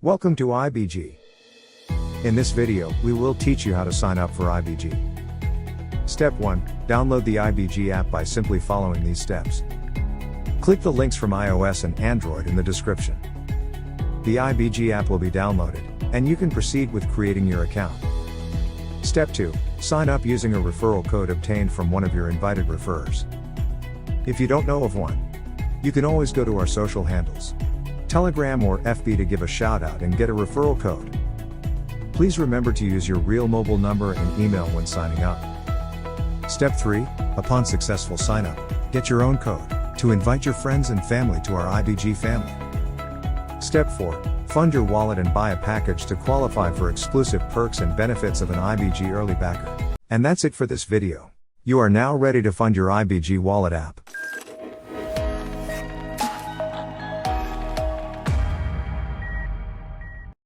Welcome to iBG. In this video, we will teach you how to sign up for iBG. Step 1. Download the iBG app by simply following these steps. Click the links from iOS and Android in the description. The iBG app will be downloaded, and you can proceed with creating your account. Step 2. Sign up using a referral code obtained from one of your invited referrers. If you don't know of one, you can always go to our social handles, Telegram or FB, to give a shout out and get a referral code. Please remember to use your real mobile number and email when signing up. Step 3. Upon successful sign up, get your own code to invite your friends and family to our iBG family. Step 4. Fund your wallet and buy a package to qualify for exclusive perks and benefits of an iBG early backer. And that's it for this video. You are now ready to fund your iBG wallet app.